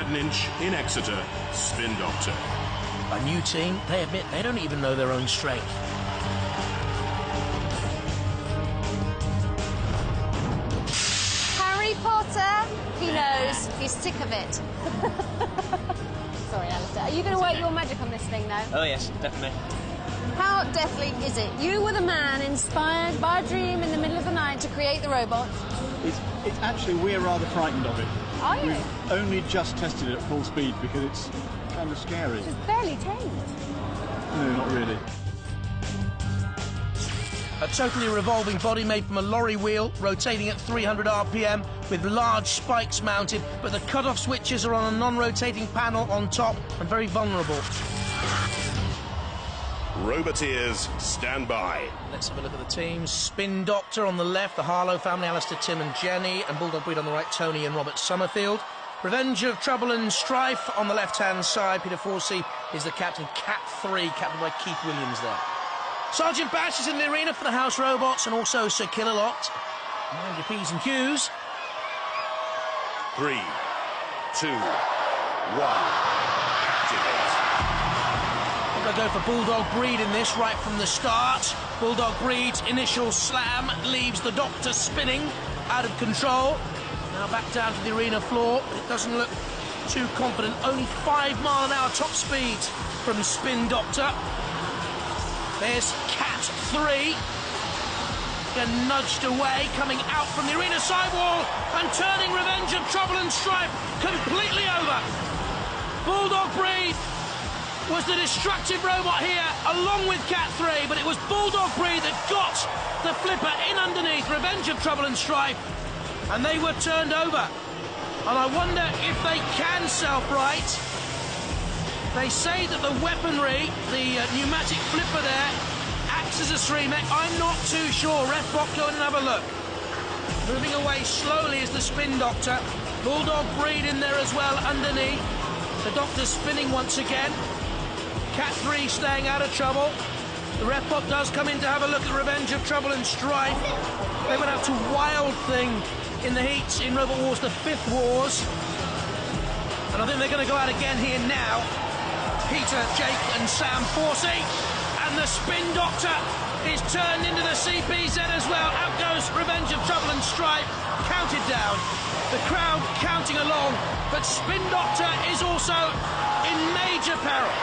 Stevenage in Exeter, Spin Doctor. A new team, they admit they don't even know their own strength. Harry Potter, he knows. He's sick of it. Sorry, Alistair. Are you going to work your magic on this thing, though? Oh, yes, definitely. How deathly is it? You were the man inspired by a dream in the middle of the night to create the robot. It's actually, we're rather frightened of it. Are you? We've only just tested it at full speed because it's kind of scary. It's barely tamed. No, not really. A totally revolving body made from a lorry wheel, rotating at 300 RPM with large spikes mounted, but the cut-off switches are on a non-rotating panel on top and very vulnerable. Roboteers, stand by. Let's have a look at the teams. Spin Doctor on the left, the Harlow family, Alistair, Tim and Jenny, and Bulldog Breed on the right, Tony and Robert Summerfield. Revenge of Trouble and Strife on the left-hand side. Peter Forsey is the captain. Cat 3, captained by Keith Williams there. Sergeant Bash is in the arena for the House Robots, and also Sir Killalot. Mind your P's and Q's. 3, 2, 1. Activate. I'm going to go for Bulldog Breed in this right from the start. Bulldog Breed's initial slam leaves the Doctor spinning out of control. Now back down to the arena floor. It doesn't look too confident. Only 5 mile an hour top speed from Spin Doctor. There's Cat 3. Again, nudged away, coming out from the arena sidewall and turning Revenge of Trouble and Strife completely over. Bulldog Breed was the destructive robot here, along with Cat 3, but it was Bulldog Breed that got the flipper in underneath Revenge of Trouble and Strife, and they were turned over. And I wonder if they can self-right. They say that the weaponry, the pneumatic flipper there, acts as a stream. I'm not too sure. Refbot, go in and have a look. Moving away slowly is the Spin Doctor. Bulldog Breed in there as well underneath. The Doctor's spinning once again. Cat 3 staying out of trouble. The Refbot does come in to have a look at Revenge of Trouble and Strife. They went out to Wild Thing in the heats in Robot Wars, the 5th Wars. And I think they're going to go out again here now. Peter, Jake and Sam Forsey. And the Spin Doctor is turned into the CPZ as well. Out goes Revenge of Trouble and Strife. Counted down. The crowd counting along. But Spin Doctor is also in major peril.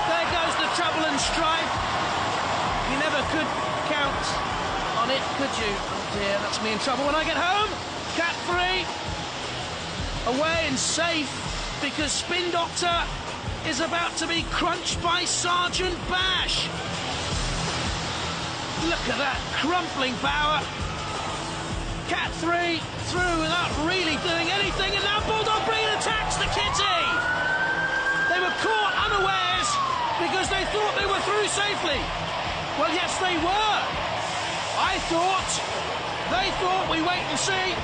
There goes the Trouble and Strife. You never could count on it, could you? Oh dear, that's me in trouble when I get home. Cat 3 away and safe because Spin Doctor is about to be crunched by Sergeant Bash. Look at that crumpling power. Cat 3 through without really doing anything, and now Bulldog Breed attacks the kitty. They were caught unawares because they thought they were through safely. Well, yes, they were. I thought. They thought. We wait and see.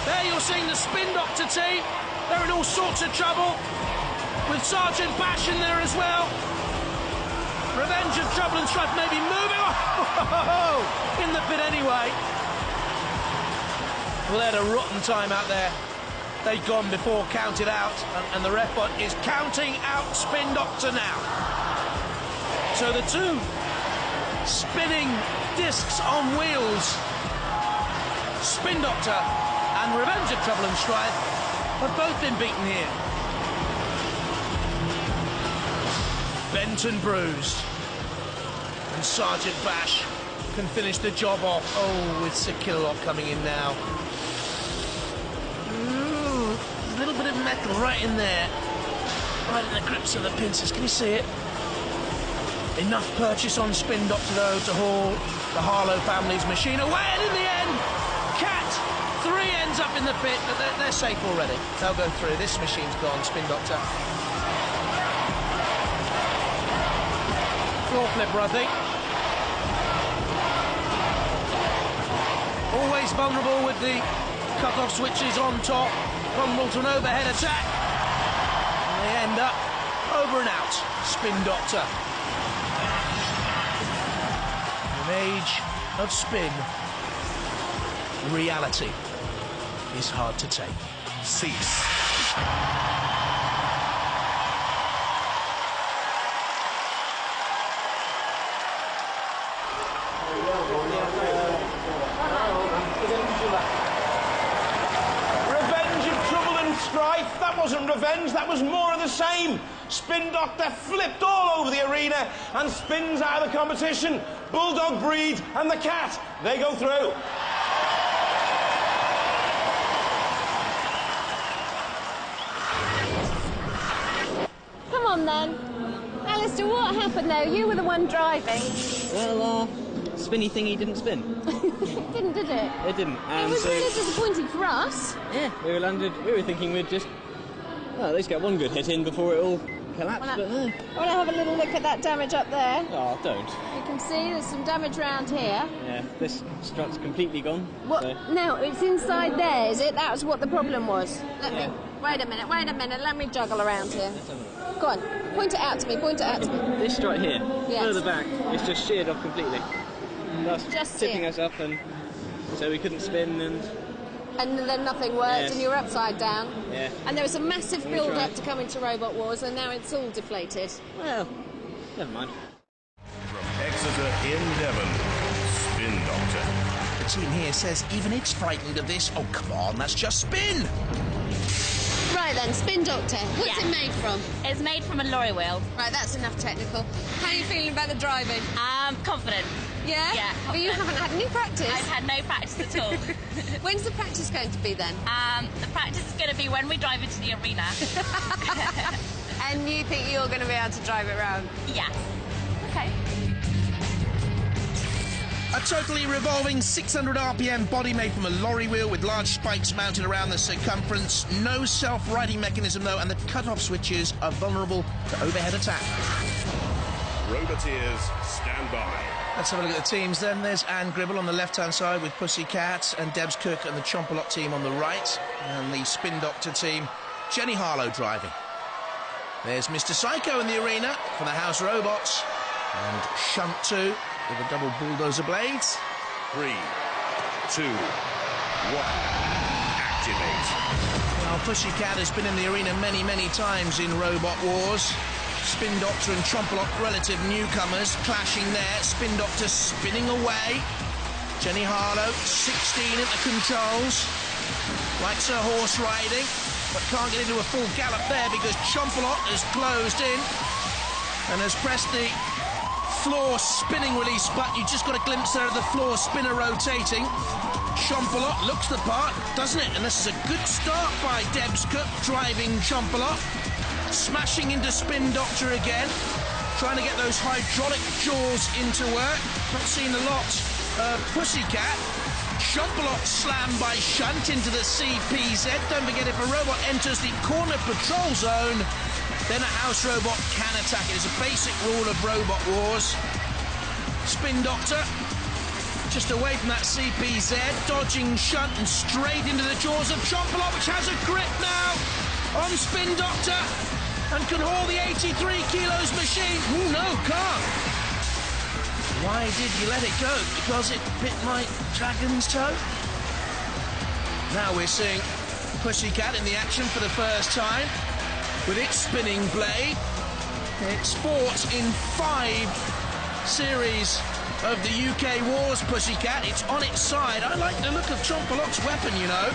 There you're seeing the Spin Doctor team. They're in all sorts of trouble, with Sergeant Bash in there as well. Revenge of Trouble and Strife may be moving. Oh, in the pit anyway. Well, they had a rotten time out there. They'd gone before counted out, and the Refbot is counting out Spin Doctor now. So the two spinning discs on wheels, Spin Doctor and Revenge of Trouble and Strife, have both been beaten here. Bent and bruised. And Sergeant Bash can finish the job off. Oh, with Sir Killalot coming in now. Ooh, a little bit of metal right in there. Right in the grips of the pincers. Can you see it? Enough purchase on Spin Doctor, though, to haul the Harlow family's machine away. And in the end, Cat 3 ends up in the pit, but they're safe already. They'll go through. This machine's gone, Spin Doctor. Floor flipper, I think. Always vulnerable with the cut-off switches on top. Vulnerable to an overhead attack. And they end up over and out. Spin Doctor. In an age of spin, reality is hard to take. Cease. Revenge of trouble and strife? That wasn't revenge, that was more of the same. Spin Doctor flipped all over the arena and spins out of the competition. Bulldog Breed and the Cat, they go through. Come on then. Alistair, what happened there? You were the one driving. Well, spinny thingy didn't spin. It didn't, did it? It didn't. It was really disappointing for us. Yeah, we were thinking we'd just, well, at least get one good hit in before it all collapsed, but no. I want to have a little look at that damage up there. Oh, don't. You can see there's some damage around here. Yeah, this strut's completely gone. What? So. No, it's inside there, is it? That was what the problem was. Yeah. Wait a minute, let me juggle around here. Go on, point it out to me, This strut here, Yes. further back, it's just sheared off completely. That's Just tipping here. us up, and so we couldn't spin, And then nothing worked, Yes. and you were upside down. yeah. And there was a massive We build-up tried. to come into Robot Wars, and now it's all deflated. Well, never mind. From Exeter in Devon, Spin Doctor. The team here says even it's frightened of this. Oh, come on, that's just spin. Right then, Spin Doctor, what's Yeah. it made from? It's made from a lorry wheel. Right, that's enough technical. How are you feeling about the driving? Confident. Yeah? Yeah, But you haven't had any practice. I've had no practice at all. When's the practice going to be then? The practice is going to be when we drive into the arena. And you think you're going to be able to drive it around? Yeah. Okay. A totally revolving 600 RPM body made from a lorry wheel with large spikes mounted around the circumference. No self-righting mechanism, though, and the cut-off switches are vulnerable to overhead attack. Roboteers, stand by. Let's have a look at the teams then. There's Anne Gribble on the left-hand side with Pussycat and Debs Cook and the Chompalot team on the right. And the Spin Doctor team, Jenny Harlow driving. There's Mr. Psycho in the arena for the House Robots. And Shunt 2 with the double bulldozer blades. 3, 2, 1. Activate. Well, Pussycat has been in the arena many, many times in Robot Wars. Spin Doctor and Chompalot, relative newcomers, clashing there. Spin Doctor spinning away. Jenny Harlow, 16 at the controls. Likes her horse riding, but can't get into a full gallop there because Chompalot has closed in and has pressed the floor spinning release button. You just got a glimpse there of the floor spinner rotating. Chompalot looks the part, doesn't it? And this is a good start by Debs Cook driving Chompalot. Smashing into Spin Doctor again. Trying to get those hydraulic jaws into work. Not seen a lot of Pussycat. Chompalot slammed by Shunt into the CPZ. Don't forget, if a robot enters the corner patrol zone, then a house robot can attack it. It's a basic rule of Robot Wars. Spin Doctor just away from that CPZ, dodging Shunt and straight into the jaws of Chompalot, which has a grip now on Spin Doctor and can haul the 83 kilos machine. Ooh, no, can't. Why did you let it go? Because it bit my dragon's toe? Now we're seeing Pussycat in the action for the first time with its spinning blade. It's fought in 5 series of the UK Wars, Pussycat. It's on its side. I like the look of Chompalot's weapon, you know.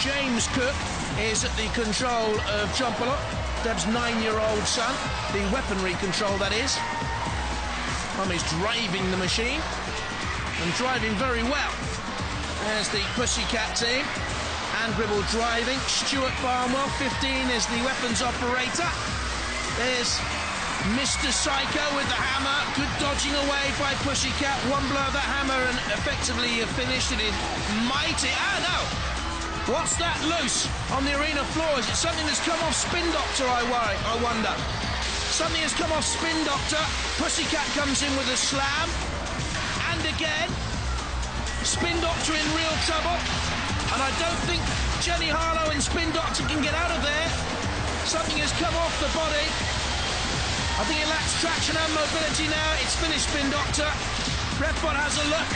James Cook is at the control of Chompalot, Deb's 9-year-old son. The weaponry control, that is. Mum is driving the machine and driving very well. There's the Pussycat team. Anne Gribble driving. Stuart Barnwell, 15, is the weapons operator. There's Mr. Psycho with the hammer. Good dodging away by Pussycat. One blow of that hammer and effectively finished. It is mighty. Ah, no! What's that loose on the arena floor? Is it something that's come off Spin Doctor, I wonder? Something has come off Spin Doctor. Pussycat comes in with a slam. And again, Spin Doctor in real trouble. And I don't think Jenny Harlow and Spin Doctor can get out of there. Something has come off the body. I think it lacks traction and mobility now. It's finished, Spin Doctor. Revbot has a look.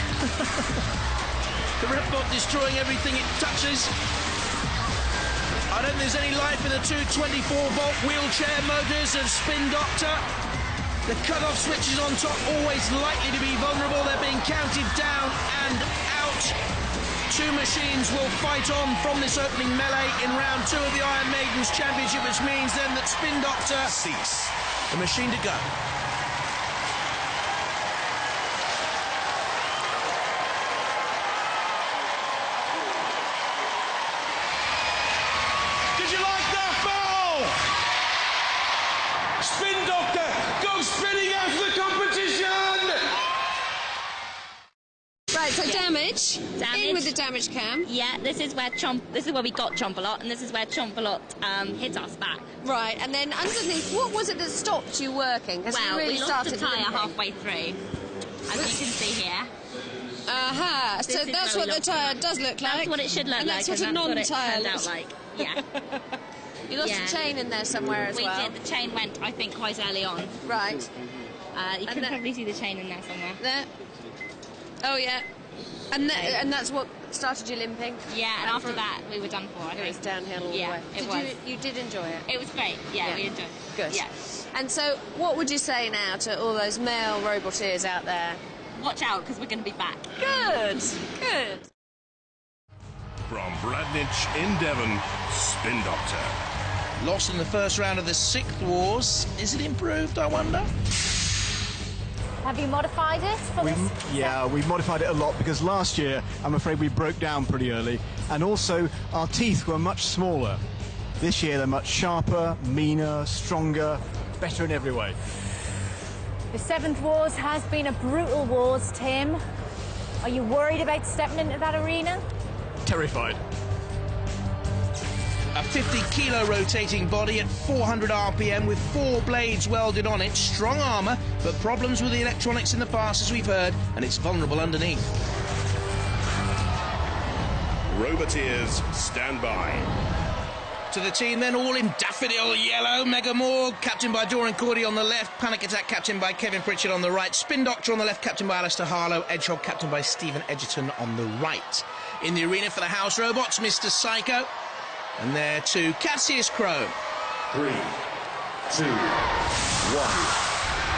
The Revbot destroying everything it touches. I don't think there's any life in the two 24-volt wheelchair motors of Spin Doctor. The cut-off switches on top, always likely to be vulnerable. They're being counted down and out. Two machines will fight on from this opening melee in round 2 of the Iron Maidens Championship, which means then that Spin Doctor Cease. the machine to go. Did you like that foul? Spin Doctor goes spinning out of the competition! Right, so damage. Damage. In with the damage cam. Yeah, this is where we got Chomp-A-Lot, and this is where Chomp-A-Lot hit us back. Right, and then underneath, what was it that stopped you working? 'Cause Well, you really we lost started the tyre limping. halfway through, as you can see here. Aha, so This is that's where what we the lost tyre does look like. That's what it should look and like, that's what a and that's what it non-tyre turned looks out like. Yeah. You lost Yeah. a chain in there somewhere as We well. did. The chain went, I think, quite early on. Right. You can probably see the chain in there somewhere. There. Oh, yeah. And that's what started you limping? Yeah, and after that, we were done for, I It think. was downhill all Yeah, the way. it was. You did enjoy it? It was great. Yeah, we enjoyed it. Good. Yeah. And so, what would you say now to all those male roboteers out there? Watch out, because we're going to be back. Good. Good. From Bradnich in Devon, Spin Doctor. Lost in the first round of the 6th Wars. Is it improved, I wonder? Have you modified it for this? Yeah, we've modified it a lot because last year, I'm afraid we broke down pretty early. And also, our teeth were much smaller. This year, they're much sharper, meaner, stronger, better in every way. The 7th Wars has been a brutal wars, Tim. Are you worried about stepping into that arena? Terrified. A 50-kilo rotating body at 400 RPM with 4 blades welded on it. Strong armour, but problems with the electronics in the past, as we've heard, and it's vulnerable underneath. Roboteers, stand by. To the team then, all in daffodil yellow. Mega Morg, captained by Doran Cordy on the left. Panic Attack, captained by Kevin Pritchard on the right. Spin Doctor on the left, captained by Alistair Harlow. Edgehog, captained by Stephen Edgerton on the right. In the arena for the house robots, Mr. Psycho. And there too, Cassius Crow. 3, 2, 1.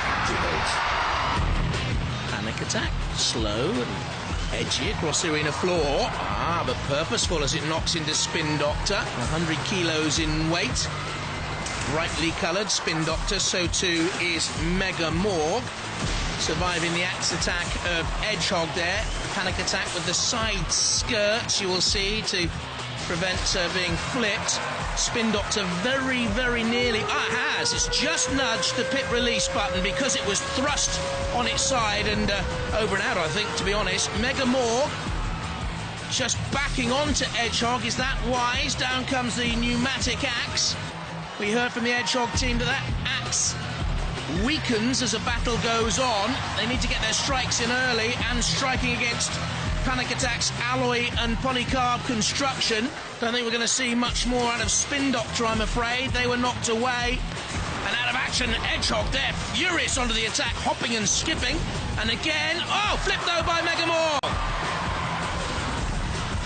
Activate. Panic Attack, slow and edgy across the arena floor. But purposeful as it knocks into Spin Doctor. 100 kilos in weight. Brightly coloured Spin Doctor, so too is Mega Morg. Surviving the axe attack of Edgehog there. Panic Attack with the side skirts, you will see, to prevent being flipped. Spin Doctor very, very nearly... it has. It's just nudged the pit release button because it was thrust on its side and over and out, I think, to be honest. Mega Morg just backing onto Edgehog. Is that wise? Down comes the pneumatic axe. We heard from the Edgehog team that axe weakens as a battle goes on. They need to get their strikes in early, and striking against Panic Attack's alloy and polycarb construction. Don't think we're going to see much more out of Spin Doctor, I'm afraid. They were knocked away and out of action. Edgehog there, furious onto the attack, hopping and skipping. And again, flipped though by Mega Morg.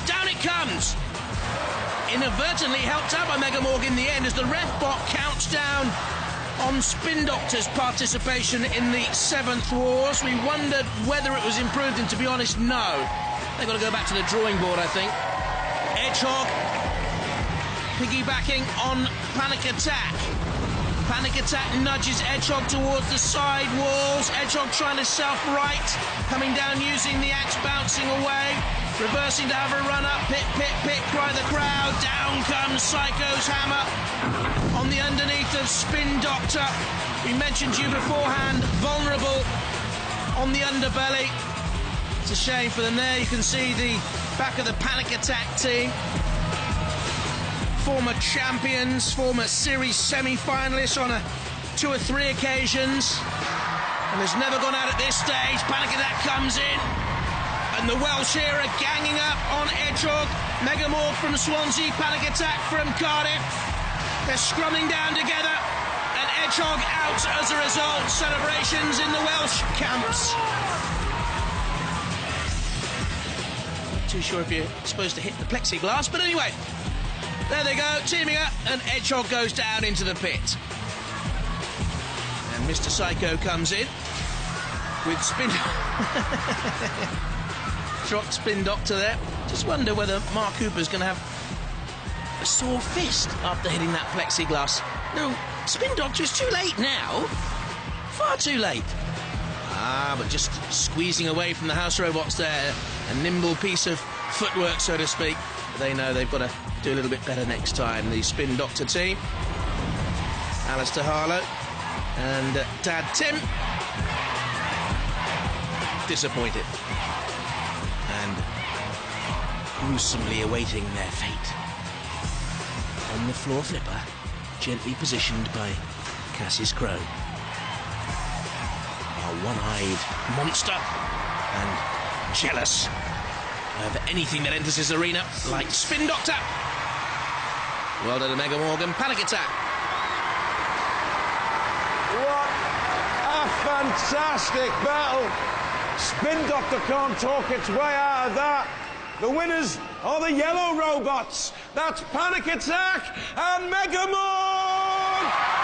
Down it comes. Inadvertently helped out by Mega Morg in the end as the ref bot counts down on Spin Doctor's participation in the 7th Wars. We wondered whether it was improved, and to be honest, no. They've got to go back to the drawing board, I think. Edgehog piggybacking on Panic Attack. Panic Attack nudges Edgehog towards the side walls. Edgehog trying to self-right, coming down using the axe, bouncing away, reversing to have a run up. Pit, pit, pit, cry the crowd. Down comes Psycho's hammer on the underneath of Spin Doctor. We mentioned you beforehand, vulnerable on the underbelly. It's a shame for them there. You can see the back of the Panic Attack team. Former champions, former series semi-finalists on 2 or 3 occasions. And has never gone out at this stage. Panic Attack comes in. And the Welsh here are ganging up on Edgehog. Mega Morg from Swansea, Panic Attack from Cardiff. They're scrumming down together, and Edgehog out as a result. Celebrations in the Welsh camps. Not too sure if you're supposed to hit the plexiglass, but anyway, There they go, teaming up, and Hedgehog goes down into the pit. And Mr. Psycho comes in with Spin... Trot Spin Doctor there. Just wonder whether Mark Cooper's going to have a sore fist after hitting that plexiglass. No, Spin Doctor is too late now. Far too late. Ah, but just squeezing away from the house robots there. A nimble piece of footwork, so to speak. But they know they've got to do a little bit better next time. The Spin Doctor team. Alistair Harlow and Dad Tim. Disappointed. And gruesomely awaiting their fate. On the floor flipper, gently positioned by Cassius Crow. A one-eyed monster and jealous of anything that enters his arena, like Spin Doctor. Well done to Mega Morgan. Panic Attack. What a fantastic battle. Spin Doctor can't talk its way out of that. The winners are the yellow robots. That's Panic Attack and Mega Morg!